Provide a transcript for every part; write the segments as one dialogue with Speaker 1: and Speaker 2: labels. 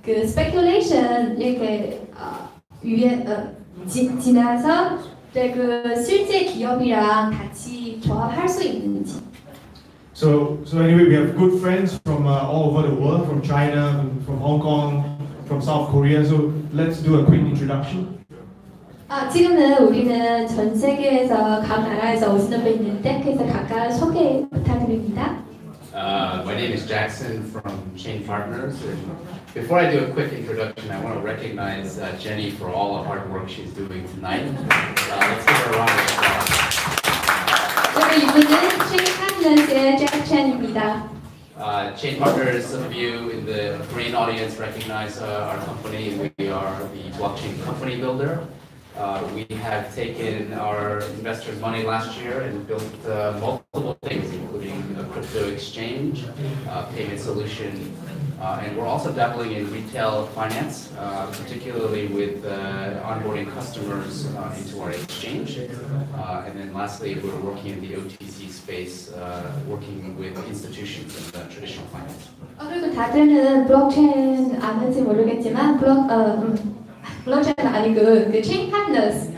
Speaker 1: 그 speculation 이렇게 위에 지나서 그 실제 기업이랑 같이 조합할 수 있는지.
Speaker 2: So anyway, we have good friends from all over the world, from China, from Hong Kong, from South Korea. So let's do a quick introduction.
Speaker 1: 지금은 우리는 전 세계에서 각 나라에서 오시는 분 있는데 그래서 각각 소개 부탁드립니다.
Speaker 3: My name is Jackson from Chain Partners. And before I do a quick introduction, I want to recognize Jenny for all the hard work she's doing tonight. Let's give her a round of applause.
Speaker 1: 이분은 Chain Partners의 잭슨입니다.
Speaker 3: Chain Partners, some of you in the Korean audience recognize our company. We are the blockchain company builder. We have taken our investors' money last year and built multiple things, including a crypto exchange, payment solution, and we're also dabbling in retail finance, particularly with onboarding customers into our exchange. And then lastly, we're working in the OTC space, working with institutions in traditional finance.
Speaker 1: 그리고 다들은 블록체인 아는지 모르겠지만 블록체인 아니고 그 체인 파트너스,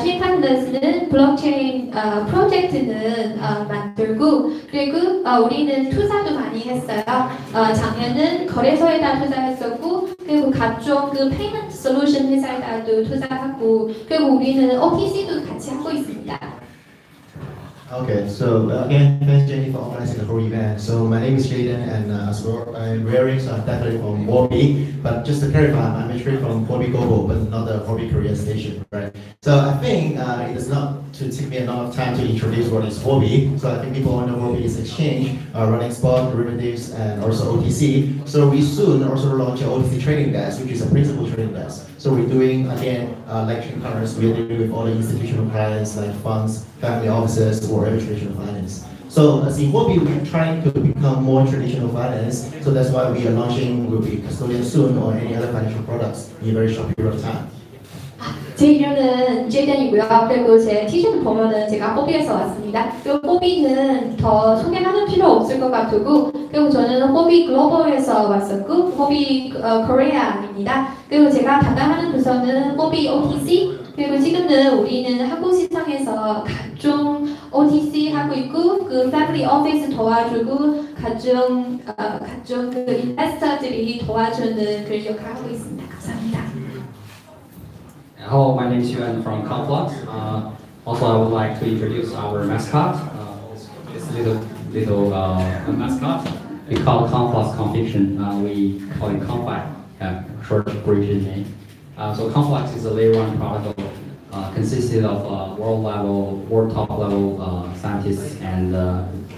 Speaker 1: 체인 파트너스는 블록체인 프로젝트는 만들고 그리고 우리는 투자도 많이 했어요. 작년은 거래소에다 투자했었고 그리고 각종 그 페이먼트 솔루션 회사에다도 투자하고 그리고 우리는 OTC도 같이 하고 있습니다.
Speaker 4: Okay, so again, thanks Jenny for organizing the whole event. So my name is Jaden, and as well, I'm wearing, so I'm definitely from Huobi. But just to clarify, I'm actually from Huobi Global, but not the Huobi Korea station, right? So I think it is not to take me a lot of time to introduce what is Huobi. So I think people want to know Huobi is exchange, running spot, derivatives, and also OTC. So we soon also launch an OTC trading desk, which is a principal trading desk. So we're doing again, like Chain Partners, we're dealing with all the institutional clients like funds, family offices, or traditional finance. So as in Huobi, we're trying to become more traditional finance. So that's why we are launching, we'll be custodian soon, or any other financial products in a very short period of time.
Speaker 1: 제 이름은 제이던이고요. 그리고 제 티셔츠 보면은 제가 호비에서 왔습니다. 그리고 호비는 더 소개하는 필요 없을 것 같고 그리고 저는 호비 글로벌에서 왔었고 호비 코리아입니다. 그리고 제가 담당하는 부서는 호비 OTC 그리고 지금은 우리는 한국 시장에서 각종 OTC 하고 있고 그 패밀리 오피스 도와주고 각종 그 인베스터들이 도와주는 그 역할을 하고 있습니다. 감사합니다.
Speaker 5: Hello, my name is Yuan from Conflux. Also, I would like to introduce our mascot. This little mascot. We call it Conflux Conviction. We call it Conflux, short abbreviation name. So Conflux is a layer 1 protocol consisted of world top level scientists and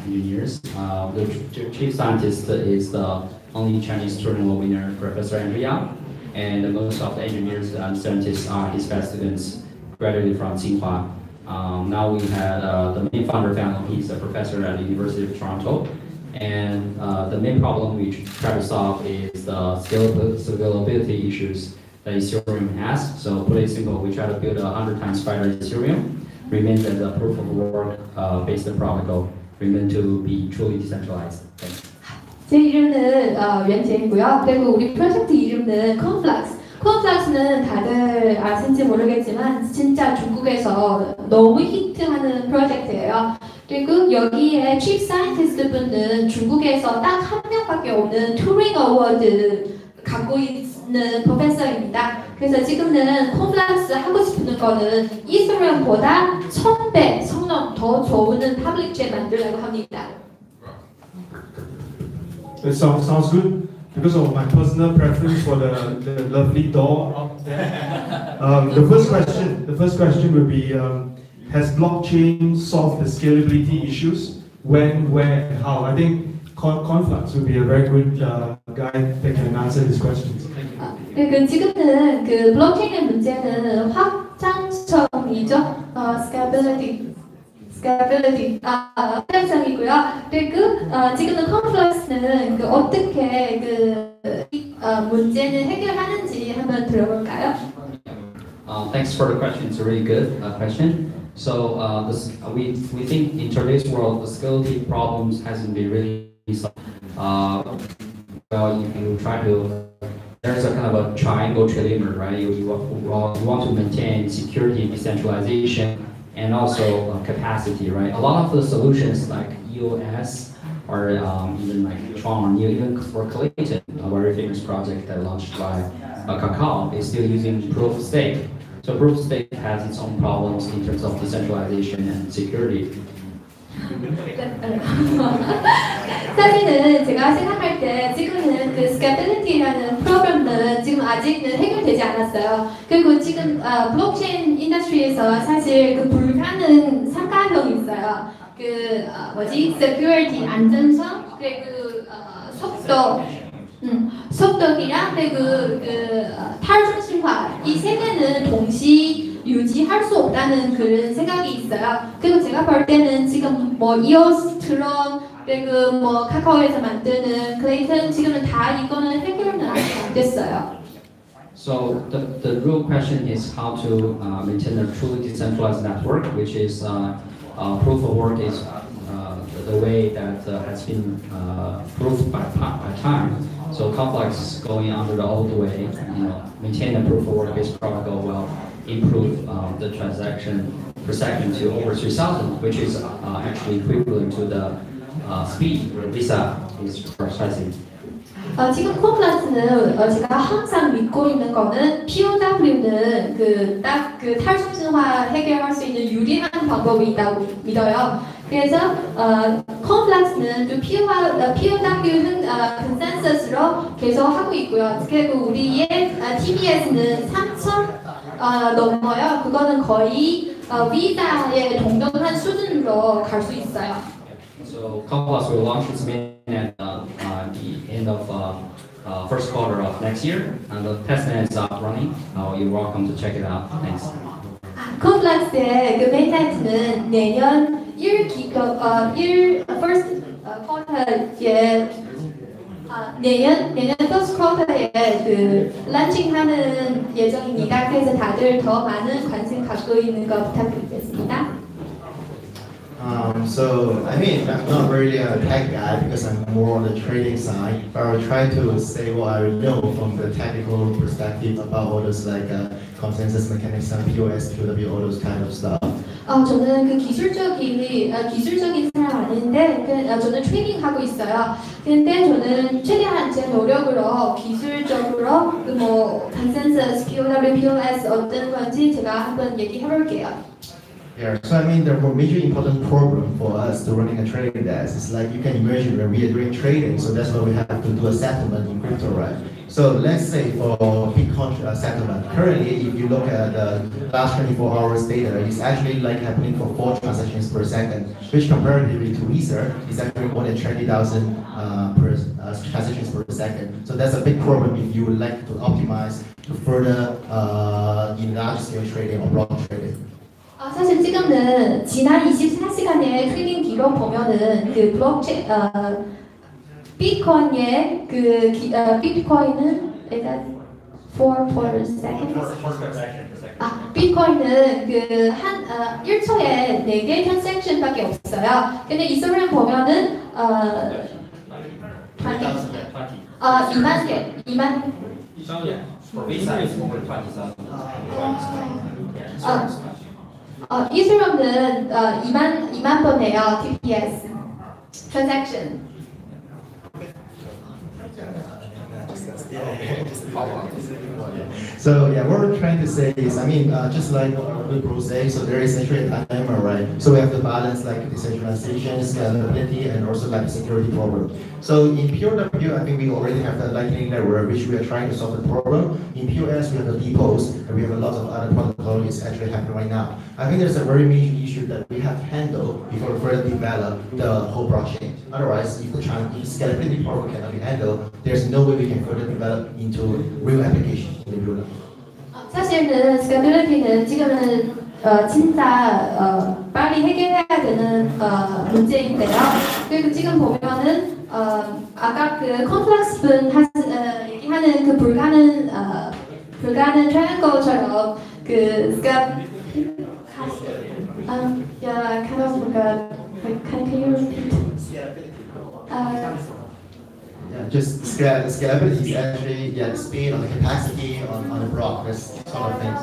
Speaker 5: engineers. The chief scientist is the only Chinese Turing winner, Professor Anndy Lian. And most of the engineers and scientists are his best students, graduated from Tsinghua. Now we had the main founder family. He's a professor at the University of Toronto. And the main problem we try to solve is the scalability issues that Ethereum has. So put it simple, we try to build a 100 times faster Ethereum, remains as a proof of work based protocol, remain to be truly decentralized. Thanks.
Speaker 1: 제 이름은 웬제이고요. 그리고 우리 프로젝트 이름은 콘플렉스. 콘플렉스는 다들 아신지 모르겠지만 진짜 중국에서 너무 히트하는 프로젝트예요. 그리고 여기에 칩 사이언티스트 분은 중국에서 딱 한 명밖에 없는 투링 어워드 갖고 있는 프로페서입니다. 그래서 지금은 콘플렉스 하고 싶은 거는 이스라엘보다 1000배 성능 더 좋은 퍼블릭체 만들려고 합니다.
Speaker 2: It sounds good because of my personal preference for the lovely doll out there. The first question would be, has blockchain solved the scalability issues? When, where, and how? I think Conflux would be a very good guy that can answer these questions.
Speaker 1: 그 지금은 그 블록체인의 문제는 확장성이죠. scalability, 확장성이고요. 그리고 지금은 컴플렉스는 그 어떻게 그 문제는 해결하는지 한번 들어볼까요?
Speaker 5: Thanks for the question. It's a really good question. So we think in today's world the scalability problems hasn't been really solved. Well, if you try to there's a kind of a triangle trilemma, right? You want to maintain security, decentralization, and also capacity, right? A lot of the solutions like EOS or even like Tron, even for Clayton, a very famous project that launched by Kakao, is still using proof of stake. So proof of stake has its own problems in terms of decentralization and security.
Speaker 1: 사실은 제가 생각할 때 지금은 그 scalability라는 프로그램은 지금 아직은 해결되지 않았어요. 그리고 지금 블록체인 인더스트리에서 사실 그 불가능 삼가형이 있어요. 그 security 안전성 그리고 속도이랑 그리고 그 탈중심화 이 세 개는 동시 유지할 수 없다는 그런 생각이 있어요. 그리고 제가 볼 때는 지금 뭐 EOS, 트론 그리고 뭐 카카오에서 만드는 클레이튼 지금은 다 이거는 해결은 아직 안 됐어요.
Speaker 5: So the real question is how to maintain a truly decentralized network, which is proof of work is the way that has been proved by time. So Complex going under the old way, maintain a proof of work based protocol will improve the transaction per second to over 3,000, which is actually equivalent to the speed where Visa is processing.
Speaker 1: 지금 컴플렉스는 제가 항상 믿고 있는 거는 POW는 딱 그 탈중심화 해결할 수 있는 유리한 방법이 있다고 믿어요. 그래서 컴플렉스는 그 POW 컨센서스로 계속 하고 있고요. 그리고 우리의 TBS는 3,000 넘어요. 그거는 거의 비자의 동등한 수준으로 갈 수 있어요.
Speaker 5: So Complex will launch its mainnet at the end of first quarter of next year, and the testnet is up running. You're welcome to check it out. Thanks.
Speaker 1: 컴플렉스의 그 메인넷은 내년 1 first quarter에 내년 first quarter에 그 런칭하는 예정입니다. 그래서 다들 더 많은 관심 갖고 있는 거 부탁드리겠습니다.
Speaker 4: So, I mean, I'm not really a tech guy because I'm more on the trading side, but I'll try to say what I know from the technical perspective about all those like consensus mechanism, POS, POW, all those kind of stuff.
Speaker 1: 저는 그 기술적인 사람 아닌데 저는 트레이닝 하고 있어요. 근데 저는 최대한 제 노력으로 기술적으로 그 뭐 consensus, POW, POS 어떤 건지 제가 한번 얘기해 볼게요.
Speaker 4: Yeah, so I mean the major important problem for us to running a trading desk is like you can imagine when we are doing trading, so that's why we have to do a settlement in crypto, right? So let's say for Bitcoin settlement, currently if you look at the last 24 hours data, it's actually like happening for 4 transactions per second, which comparatively to Ether is actually more than 20,000 transactions per second. So that's a big problem if you would like to optimize to further in large scale trading or block trading.
Speaker 1: 사실 지금은 지난 24시간의 트레이딩 기록 보면은 그 블록체인 비트코인의 비트코인은 일단 4 per second. 비트코인은 그 한 1초에 4개 트랜잭션밖에 없어요. 근데 이소리움 보면은 2만 개, 2만. 이소리움은 2만 번이에요. TPS transaction.
Speaker 4: So yeah, what we're trying to say is, I mean, just like the bro say, so there is actually a dilemma, right? So we have to balance like decentralization, scalability, and also like security problem. So in POW, I think we already have the Lightning Network, which we are trying to solve the problem. In POS, we have the depots, and we have a lot of other protocols actually happening right now. I think there's a very major issue that we have to handle before we further develop the whole blockchain. Otherwise, if the scalability problem cannot be handled, there's no way we can further develop into real application in the real life.
Speaker 1: 사실은 스케줄리티는 지금은 진짜 빨리 해결해야 되는 문제인데요. 그리고 지금 보면은 아까 그 컴플렉스 분 얘기하는 그 불가능 트라이앵글처럼 그 yeah, kind of like can you repeat?
Speaker 4: Yeah, just scalability is actually the speed or the capacity on the block. This sort of things.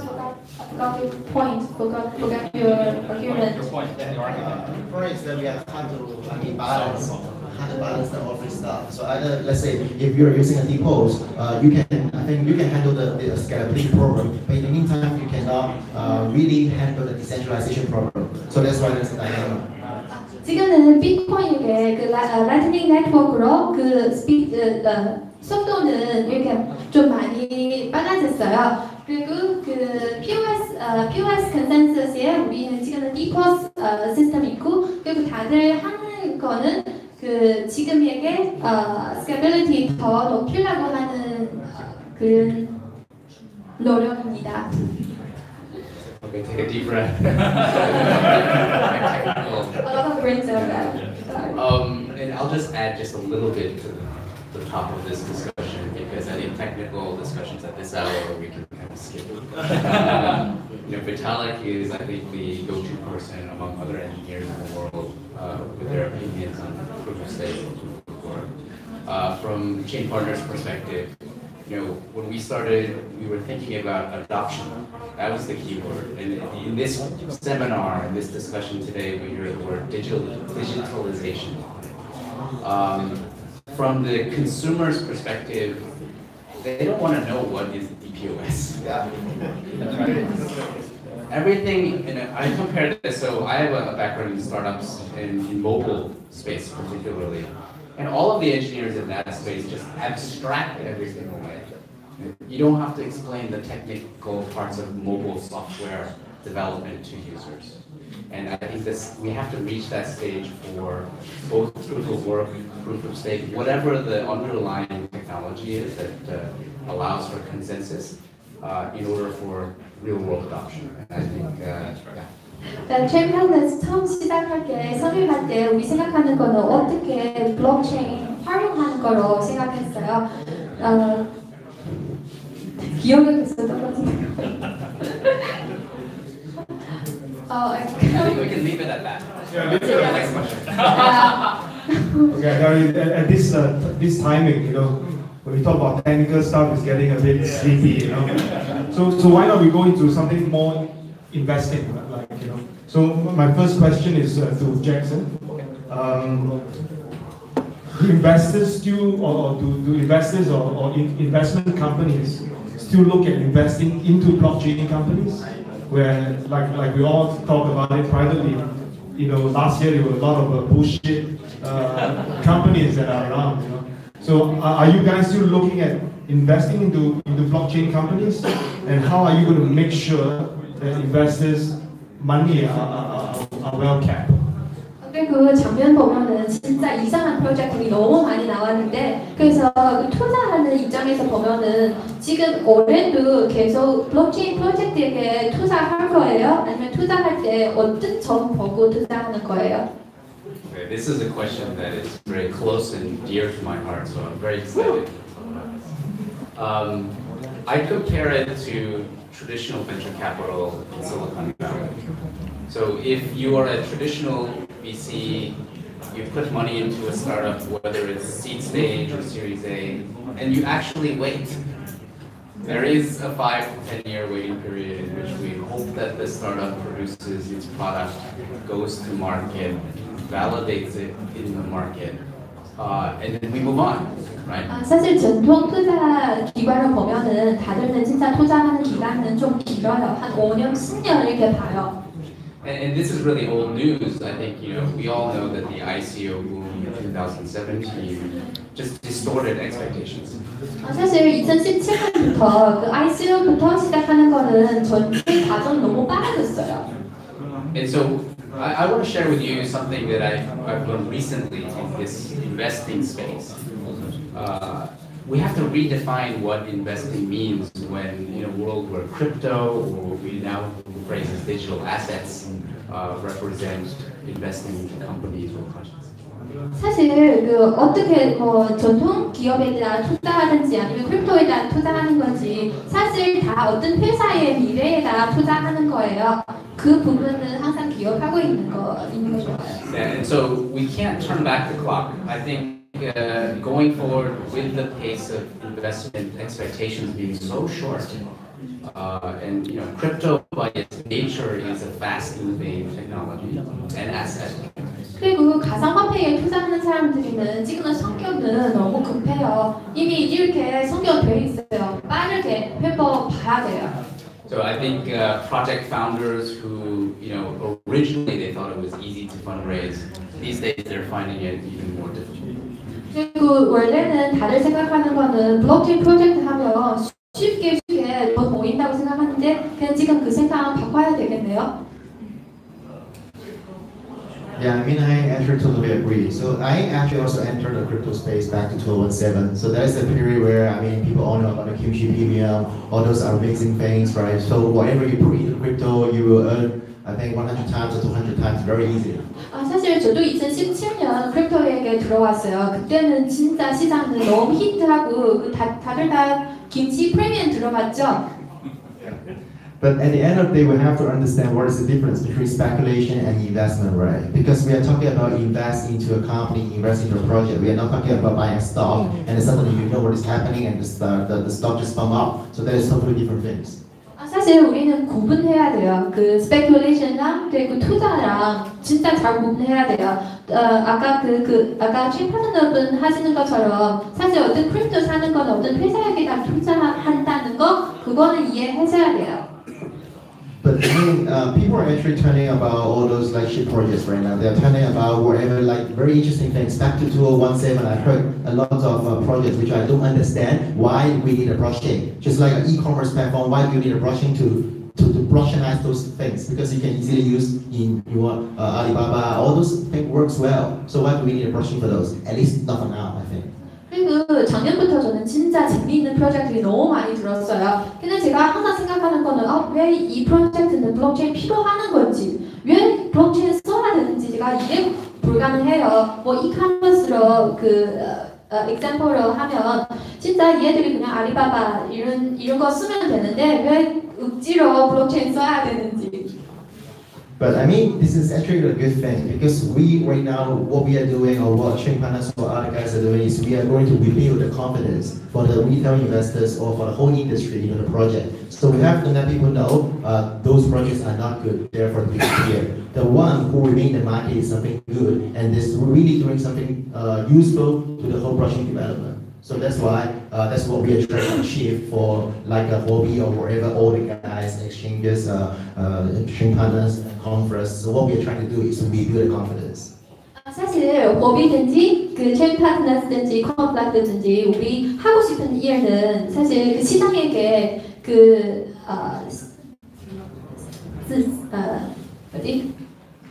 Speaker 1: Forgot your point. Forgot your argument.
Speaker 5: Your point, the argument.
Speaker 4: For instance, we have balance. How to balance the all three stuff. So either, let's say, if you're using a depose, you can handle the scalability problem, but in the meantime, you cannot really handle the decentralization problem. So that's why there's a dilemma.
Speaker 1: 지금은 비트코인의 그 라이트닝 네트워크로 그 속도는 이렇게 좀 많이 빨라졌어요. 그리고 그 POS 컨센서스에 우리는 지금은 디포스 시스템이 있고, 그리고 다들 하는 거는 그 지금에게 스케일리티 더 높이려고 하는 그런 노력입니다.
Speaker 3: Okay, take a deep breath.
Speaker 1: A lot of brains are bad.
Speaker 3: And I'll just add just a little bit to the top of this discussion, because I think technical discussions at this hour we can kind of skip. Vitalik is, I think, the go-to person among other engineers in the world with their opinions on proof of stake. From Chain Partners' perspective, when we started, we were thinking about adoption. That was the key word. And in this seminar, in this discussion today, we hear the word digitalization. From the consumer's perspective, they don't want to know what is DPoS. Everything, I compare this, so I have a background in startups in mobile space particularly. And all of the engineers in that space just abstract everything away. You don't have to explain the technical parts of mobile software development to users. And I think we have to reach that stage for both proof of work, proof of stake, whatever the underlying technology is that allows for consensus in order for real-world adoption. And I think,
Speaker 1: 최근에 처음 시작할 때, 설립할 때 우리 생각하는 거는 어떻게 블록체인 활용하는 거로 생각했어요. 기억이 계속 떨어지는 거예요.
Speaker 3: I think we can leave it at that.
Speaker 2: Yeah, leave it
Speaker 3: the
Speaker 2: at
Speaker 3: next question.
Speaker 2: Okay, at this timing, when we talk about technical stuff, it's getting a bit sleepy, So why not we go into something more investing, So my first question is to Jackson. Do investors still, or do investors or investment companies still look at investing into blockchain companies? Where, like we all talk about it privately, last year there were a lot of bullshit companies that are around, So are you guys still looking at investing into blockchain companies? And how are you going to make sure that investors' money are well kept?
Speaker 1: 그 장면 보면은 진짜 이상한 프로젝트가 너무 많이 나왔는데, 그래서 투자하는 입장에서 보면은 지금 올해도 계속 블록체인 프로젝트에게 투자할 거예요? 아니면 투자할 때 어떤 점 보고 투자하는 거예요?
Speaker 3: Okay, this is a question that is very close and dear to my heart, so I'm very excited. I compare it to traditional venture capital in Silicon Valley. So if you are a traditional VC, you put money into a startup, whether it's seed stage or Series A, and you actually wait. There is a 5 to 10 year waiting period in which we hope that the startup produces its product, goes to market, validates it in the market, and then we move on, right?
Speaker 1: 사실 전통 투자 기관을 보면은 다들은 진짜 투자하는 기간은 좀 길어요. 한 5년, 10년 이렇게 봐요.
Speaker 3: And this is really old news. I think we all know that the ICO boom in 2017 just distorted expectations.
Speaker 1: 사실 2017년부터 그 ICO부터 시작하는 거는 전체 과정 너무 빨라졌어요.
Speaker 3: And so I want to share with you something that I've learned recently in this investing space. We have to redefine what investing means when in a world where crypto, or what we now phrase as digital assets, represent investing into companies or projects.
Speaker 1: 사실 어떻게 전통 기업에 대한 투자하든지 아니면 크립토에 대한 투자하는 건지 사실 다 어떤 회사의 미래에다 투자하는 거예요. 그 부분은 항상 기억하고 있는 거 좋아요.
Speaker 3: And so we can't turn back the clock. I think going forward with the pace of investment expectations being so short, and crypto by its nature is a fast-moving technology and asset.
Speaker 1: 그리고 가상화폐에 투자하는 사람들이는 지금은 성격은 너무 급해요. 이미 이렇게 성격돼 있어요. 빠르게 해봐야 돼요.
Speaker 3: So I think project founders who originally they thought it was easy to fundraise, these days they're finding it even more difficult.
Speaker 1: 그리고 원래는 다들 생각하는 거는 블록체인 프로젝트 하면 쉽게 돈 모인다고 생각하는데 그냥 지금 그 생각 바꿔야 되겠네요.
Speaker 4: Yeah, I mean, I actually totally agree. So I actually also entered the crypto space back to 2017. So that is a period where, I mean, people all know about the QG premium, all those are amazing things, right? So whatever you put into crypto, you will earn, I think, 100 times or 200 times very easily.
Speaker 1: 사실 저도 2017년 크립토에게 들어왔어요. 그때는 진짜 시장은 너무 히트하고 다들 다 김치 프리미엄 들어봤죠?
Speaker 4: But at the end of the day, we have to understand what is the difference between speculation and investment, right? Because we are talking about invest into a company, invest into a project. We are not talking about buying a stock and then suddenly you know what is happening and the stock just pump up. So that is totally different things.
Speaker 1: 사실 우리는 구분해야 돼요. 그 스페큘레이션이랑 그리고 투자랑 진짜 잘 구분해야 돼요. 아까 아까 파트너분 하시는 것처럼 사실 어떤 크립토 사는 건 어떤 회사에게 다 투자한다는 거 그거는 이해하셔야 돼요.
Speaker 4: But I mean, people are actually turning about all those like shit projects right now. They're turning about whatever like very interesting things. Back to 2017, I heard a lot of projects which I don't understand why we need a blockchain. Just like an e-commerce platform, why do you need a blockchain to blockchainize those things? Because you can easily use in your Alibaba. All those things works well. So why do we need a blockchain for those? At least not for now, I think.
Speaker 1: 그리고 작년부터 저는 진짜 재미있는 프로젝트들이 너무 많이 들었어요. 근데 제가 항상 생각하는 거는 왜 이 프로젝트는 블록체인 필요하는 건지, 왜 블록체인 써야 되는지 제가 이해 불가능해요. 뭐 이카머스로 example로 하면 진짜 얘들이 그냥 알리바바 이런 거 쓰면 되는데 왜 억지로 블록체인 써야 되는지.
Speaker 4: But I mean, this is actually a good thing because we right now, what we are doing or what Chain Partners or other guys are doing is we are going to rebuild the confidence for the retail investors or for the whole industry in the project. So we have to let people know those projects are not good, therefore we here. The one who remain in the market is something good and this really doing something useful to the whole blockchain development. So that's why that's what we are trying to achieve for like a Huobi or wherever all the guys, exchanges, exchange partners, conference. So what we are trying to do is to rebuild the confidence.
Speaker 1: 사실 호비든지 그 체인 파트너스든지 컨플락트든지 우리 하고 싶은 일은 사실 그 시장에게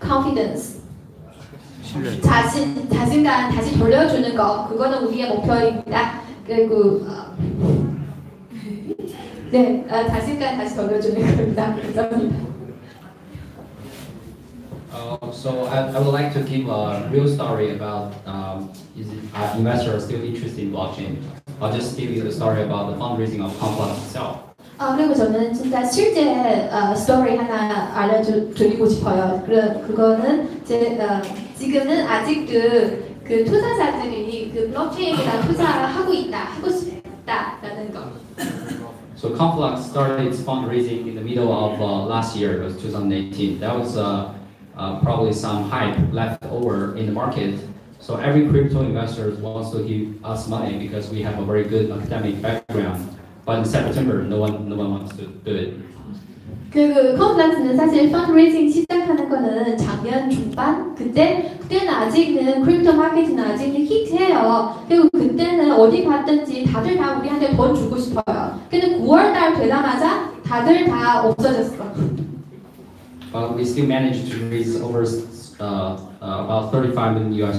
Speaker 1: confidence 자신감 다시 돌려주는 거 그거는 우리의 목표입니다. 그리고 네 자신감 다시 돌려주는 겁니다.
Speaker 5: So I would like to give a real story about investors still interested in blockchain. I'll just give you the story about the fundraising of Complex itself.
Speaker 1: 그리고 저는 진짜 실제 스토리 하나 알려드리고 싶어요. 그거는 지금은 아직도 그 투자자들이 그 블록체인에다 투자하고 하고 싶다라는 거.
Speaker 5: So Complex started its fundraising in the middle of last year, it was 2018. That was probably some hype left over in the market. So every crypto investor wants to give us money because we have a very good academic background. But in September, no one wants to do it.
Speaker 1: 그 컴플렉스는 사실 펀드레이징 시작하는 거는 작년 중반 그때는 아직은 크립토 마켓은 아직은 히트해요. 그리고 그때는 어디 갔든지 다들 다 우리한테 돈 주고 싶어요. 근데 9월달 되자마자 다들 다 없어졌어.
Speaker 5: But we still managed to raise over about $35 million,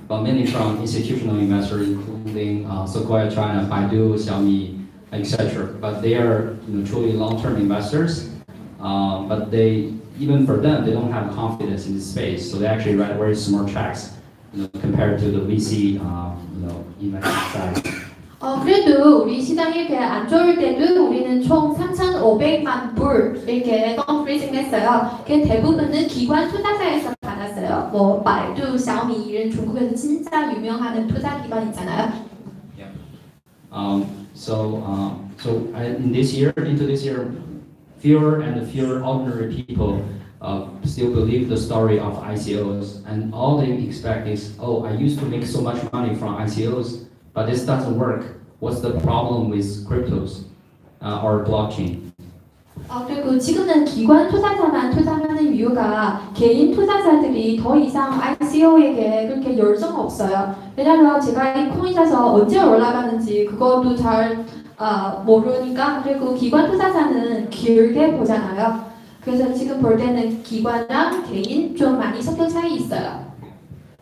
Speaker 5: but mainly from institutional investors, including Sequoia China, Baidu, Xiaomi, etc. But they are truly long-term investors. But even for them, they don't have confidence in this space, so they actually write very small checks compared to the VC investment side.
Speaker 1: 그래도 우리 시장이 이렇게 안 좋을 때도 우리는 총 3,500만 불 이렇게 펀드레이징 했어요. 그 대부분은 기관 투자자에서 받았어요. 많았어요. 뭐百度, xiaomi 이런 중국에서 진짜 유명한 투자 기관 있잖아요.
Speaker 5: In this year, into this year, fewer ordinary people still believe the story of ICOs, and all they expect is, oh, I used to make so much money from ICOs, but this doesn't work. What's the problem with cryptos or blockchain?
Speaker 1: 그리고 지금은 기관 투자자만 투자하는 이유가 개인 투자자들이 더 이상 ICO에게 그렇게 열정 없어요. 왜냐하면 제가 이 코인 사서 언제 올라가는지 그것도 잘 모르니까. 그리고 기관 투자자는 길게 보잖아요. 그래서 지금 볼 때는 기관이랑 개인 좀 많이 섞여 차이 있어요.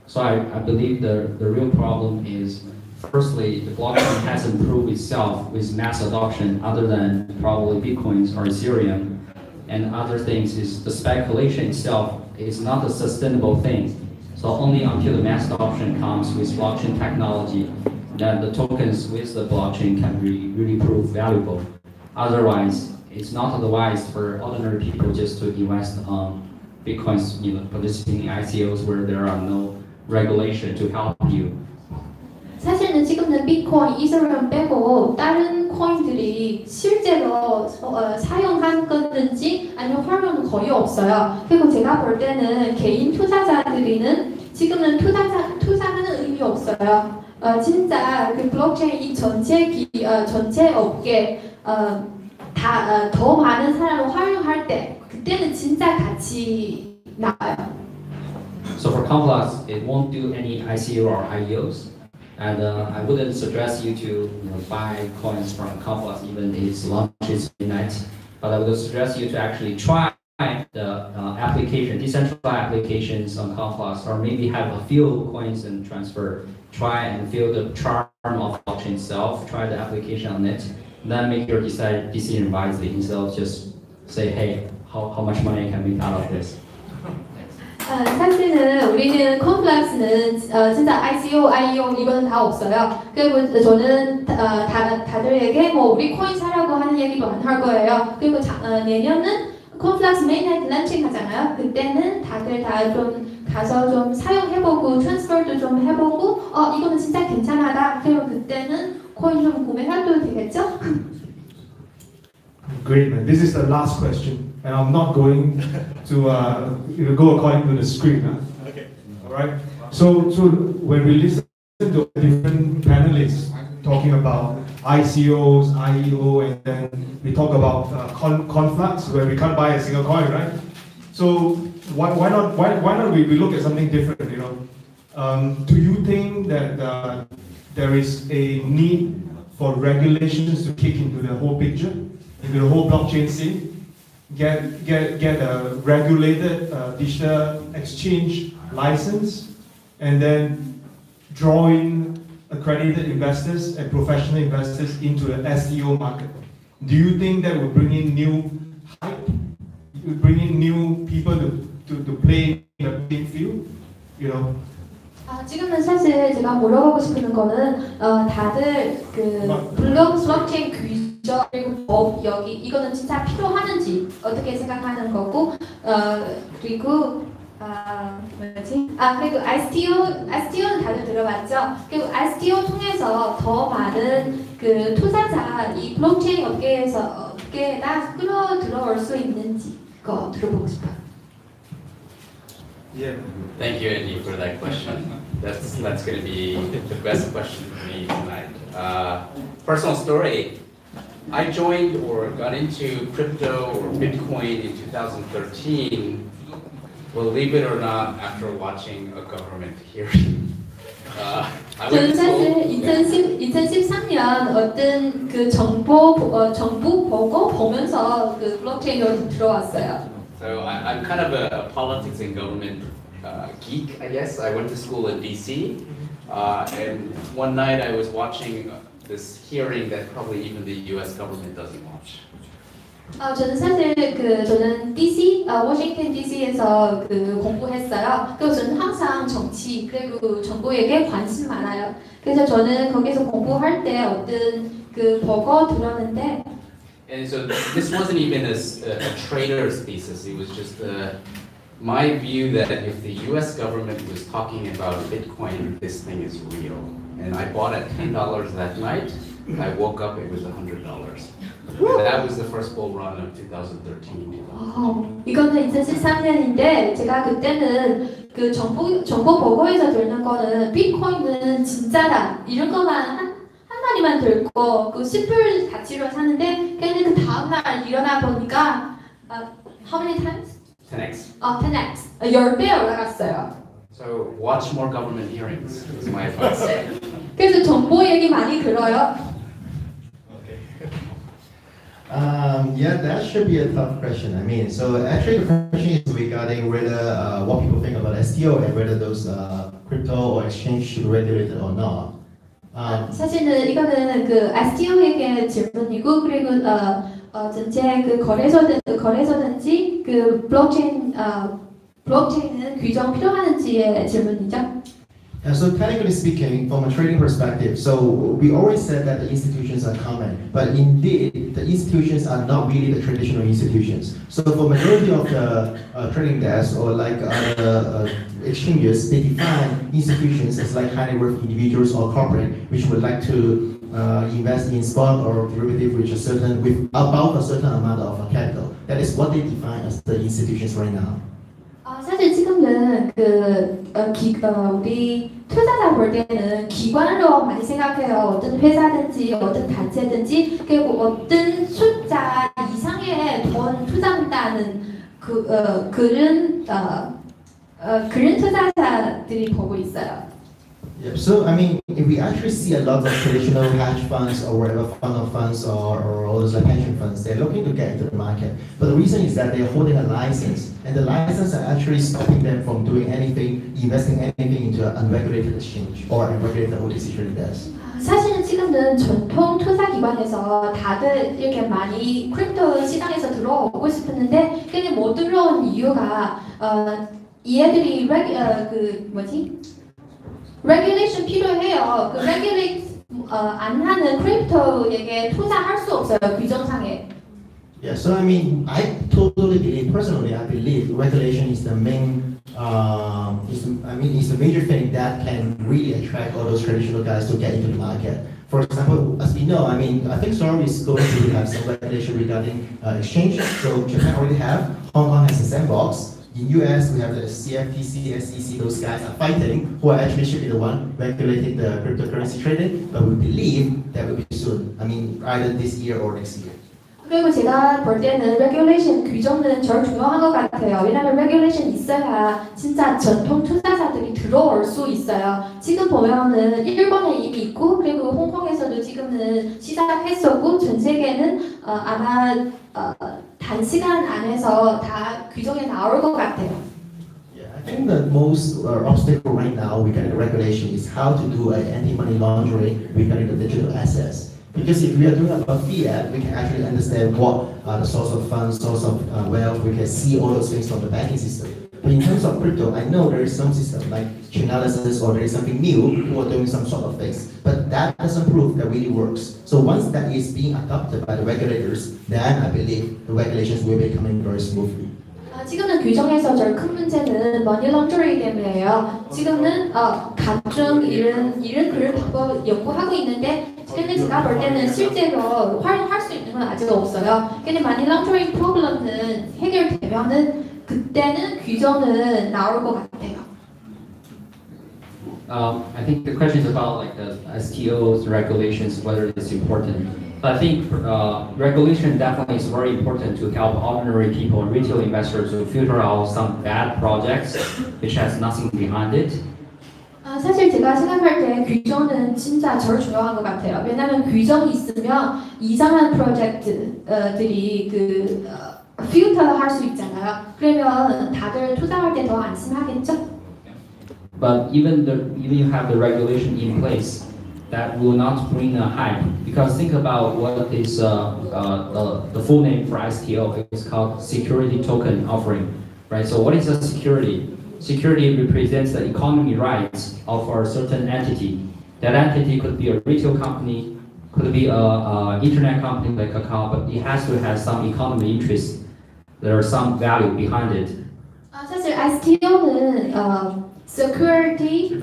Speaker 5: So I believe the real problem is, firstly, the blockchain hasn't proved itself with mass adoption other than probably Bitcoins or Ethereum. And other things is the speculation itself is not a sustainable thing. So only until the mass adoption comes with blockchain technology, that the tokens with the blockchain can really prove valuable. Otherwise, it's not otherwise for ordinary people just to invest Bitcoins, participating in ICOs where there are no regulation to help you.
Speaker 1: 사실은 지금은 비트코인, 이더리움 빼고 다른 코인들이 실제로 사용한 건지 아니면 활용은 거의 없어요. 그리고 제가 볼 때는 개인 투자자들이는 지금은 투자하는 의미 없어요. 진짜 그 블록체인 이 전체 업계 더 많은 사람을 활용할 때 그때는 진짜 가치 나와요.
Speaker 5: So for Complex, it won't do any ICO or IEOs. And I wouldn't suggest you to buy coins from Complex even if it's launches midnight. But I would suggest you to actually try the application, decentralized applications on Complex, or maybe have a few coins and transfer. Try and feel the charm of blockchain itself. Try the application on it. Then make your decision wisely instead of just say, hey, how much money I can make out of this.
Speaker 1: 사실은 우리는 컴플렉스는 진짜 ICO, IEO 이거는 다 없어요. 그리고 저는 다들에게 뭐 우리 코인 사라고 하는 얘기도 안 할 거예요. 그리고 내년은 컴플렉스 메인넷 런칭 하잖아요. 그때는 다들 다 좀 가서 좀 사용해보고 트랜스퍼도 좀 해보고 이거는 진짜 괜찮하다. 그리고 그때는 코인 좀 구매해도 되겠죠?
Speaker 2: Great, man. This is the last question, and I'm not going to go according to the script. Huh?
Speaker 6: Okay.
Speaker 2: All right. So when we listen to different panelists talking about ICOs, IEO, and then we talk about conflux, where we can't buy a single coin, right? So why not we look at something different? Do you think that there is a need for regulations to kick into the whole picture? Into the whole blockchain scene, get a regulated digital exchange license, and then draw in accredited investors and professional investors into the SEO market. Do you think that will bring in new hype? Will bring in new people to play in the big field?
Speaker 1: 지금은 사실 제가 물어보고 싶은 거는 다들 그 블록체인 규정 그리고 법 여기 이거는 진짜 필요하는지 어떻게 생각하는 거고 그리고 그리고 ICO는 다들 들어봤죠. 그리고 ICO 통해서 더 많은 그 투자자 이 블록체인 업계에다 끌어들어올 수 있는지 그거 들어보고 싶어요.
Speaker 2: Yeah.
Speaker 3: Thank you, Andy, for that question. That's going to be the best question for me tonight. Personal story. I joined or got into crypto or Bitcoin in 2013. Believe it or not, after watching a government hearing.
Speaker 1: 저는 사실 2013년 어떤 그 정부 보고 보면서 그 블록체인으로 들어왔어요.
Speaker 3: So I'm kind of a politics and government geek, I guess. I went to school in DC, and one night I was watching this hearing that probably even the U.S. government doesn't watch.
Speaker 1: 저는 사실 저는 DC, 워싱턴 DC에서 공부했어요. 그래서 저는 항상 정치 그리고 정부에게 관심 많아요. 그래서 저는 거기서 공부할 때 어떤 보고 들었는데.
Speaker 3: And so this wasn't even a trader's thesis. It was just my view that if the US government was talking about Bitcoin, this thing is real. And I bought at $10 that night. I woke up, it was $100. And that was the first bull run of 2013.
Speaker 1: 이거는 2013년인데 제가 그때는 그 정보 보고에서 들는 거는 비트코인은 진짜다 이런 거만 한 마리만 들고 그 10불 가치로 사는데 그냥 그 다음날 일어나 보니까 how many times?
Speaker 3: 10x.
Speaker 1: 10x 10배 올라갔어요.
Speaker 3: So watch more government hearings is my advice.
Speaker 1: 그래서 정보 얘기 많이 들어요.
Speaker 4: Yeah, that should be a tough question. I mean, so actually the question is regarding whether what people think about STO and whether those crypto or exchange should be regulated or not.
Speaker 1: 사실은 이거는 그 STO에게 질문이고 그리고 전체 그 거래소든지 그 블록체인은 규정 필요한지의 질문이죠.
Speaker 4: So technically speaking, from a trading perspective, so we always said that the institutions are common, but indeed the institutions are not really the traditional institutions. So for majority of the trading desks or like other exchanges, they define institutions as like highly worth individuals or corporate which would like to invest in spot or derivative which is certain with about a certain amount of capital. That is what they define as the institutions right now.
Speaker 1: 사실 지금은 우리 투자자 볼 때는 기관으로 많이 생각해요. 어떤 회사든지 어떤 단체든지 그리고 어떤 숫자 이상의 돈 투자한다는 그런 투자자들이 보고 있어요.
Speaker 4: Yep. So I mean, if we actually see a lot of traditional hedge funds or whatever fund of funds or all those like pension funds, they're looking to get into the market. But the reason is that they're holding a license, and the license are actually stopping them from doing anything, investing anything into an unregulated exchange or unregulated OTC trading desk.
Speaker 1: 사실은 지금은 전통 투자 기관에서 다들 이렇게 많이 크립토 시장에서 들어오고 싶었는데 그냥 못 들어온 이유가 얘들이 regulation 필요해요. 그 regulate 안 하는 크립토에게 투자할 수 없어요. 규정상에.
Speaker 4: Yeah, so I mean, I totally believe, personally, I believe regulation is the main, is the major thing that can really attract all those traditional guys to get into the market. For example, as we know, I mean, I think Seoul is going to have some regulation regarding exchange. So Japan already have, Hong Kong has a sandbox. In US, we have the CFTC, SEC, those guys are fighting, who are actually should be the one regulating the cryptocurrency trading, but we believe that will be soon. I mean, either this year or next year.
Speaker 1: 그리고 제가 볼 때는 regulation 규정은 제일 중요한 것 같아요. 왜냐하면 regulation 있어야 진짜 전통 투자자들이 들어올 수 있어요. 지금 보면은 일본에 이미 있고 그리고 홍콩에서도 지금은 시작했었고 전 세계는 아마 단시간 안에서 다 규정에 나올 것 같아요.
Speaker 4: I think the most obstacle right now regarding the regulation is how to do an anti-money laundering regarding the digital assets. Because if we are doing about fiat, we can actually understand what the source of funds, source of wealth, we can see all those things from the banking system. But in terms of crypto, I know there is some system like Chainalysis or there is something new who are doing some sort of things. But that doesn't prove that really works. So once that is being adopted by the regulators, then I believe the regulations will be coming very smoothly.
Speaker 1: 지금은 규정에서 제일 큰 문제는 머니 런더링 때문에요. 지금은 각종 이런 그런 방법 연구하고 있는데 근데 제가 볼 때는 실제로 활용할 수 있는 건 아직 없어요. 근데 머니 런더링 프로블럼은 해결되면은 그때는 규정은 나올 것 같아요.
Speaker 5: I think the question is about like the STOs regulations, whether it's important. I think regulation definitely is very important to help ordinary people and retail investors to filter out some bad projects which has nothing behind it.
Speaker 1: 사실 제가 생각할 때 규정은 진짜 제일 중요한 것 같아요. 왜냐하면 규정이 있으면 이상한 프로젝트들이 필터 할 수 있잖아요. 그러면 다들 투자할 때 더 안심하겠죠?
Speaker 5: But even you have the regulation in place, that will not bring a hype, because think about what is the full name for STO. It's called security token offering, right? So what is a security? Security represents the economy rights of a certain entity. That entity could be a retail company, could be a internet company like Kakao, but it has to have some economy interest. There are some value behind it.
Speaker 1: 사실 STO는 security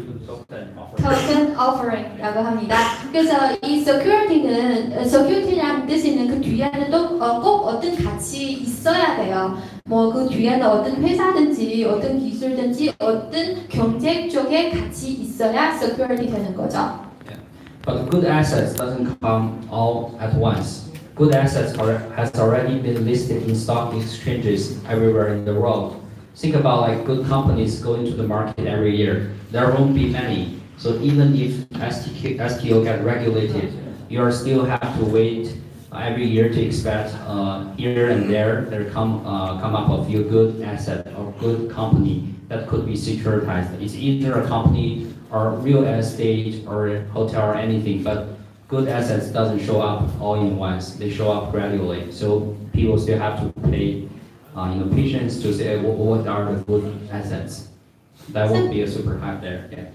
Speaker 1: token offering라고 합니다. 그래서 이 security라는 뜻이 있는 그 뒤에는 또 꼭 어떤 가치 있어야 돼요. 뭐 그 뒤에는 어떤 회사든지 어떤 기술든지 어떤 경제 쪽에 가치 있어야 security 되는 거죠.
Speaker 5: But good assets doesn't come all at once. Good assets has already been listed in stock exchanges everywhere in the world. Think about like good companies going to the market every year. There won't be many. So even if STO get regulated, you still have to wait every year to expect here and there come up a few good asset or good company that could be securitized. It's either a company or real estate or hotel or anything, but good assets doesn't show up all in once. They show up gradually. So people still have to pay patience to say what are the good assets. That won't be a super hype there. Yeah.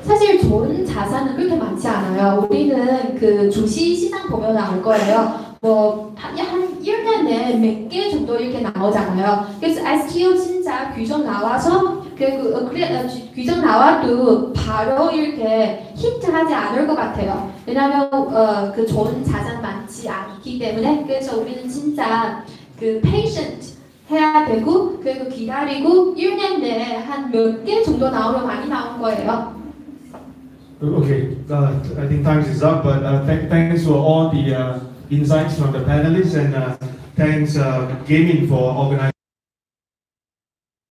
Speaker 1: 사실 좋은 자산은 그렇게 많지 않아요. 우리는 그 주식 시장 보면 알 거예요. 뭐 한 1년 내에 몇 개 정도 이렇게 나오잖아요. 그래서 STO 진짜 규정 나와서 규정 나와도 바로 이렇게 히트하지 않을 것 같아요. 왜냐하면 그 좋은 자산 많지 않기 때문에. 그래서 우리는 진짜 그 patient 해야 되고 그리고 기다리고 1년 내에 한 몇 개 정도 나오면 많이 나온 거예요.
Speaker 2: Okay, I think time is up, but thanks for all the insights from the panelists, and thanks Gaimin for organizing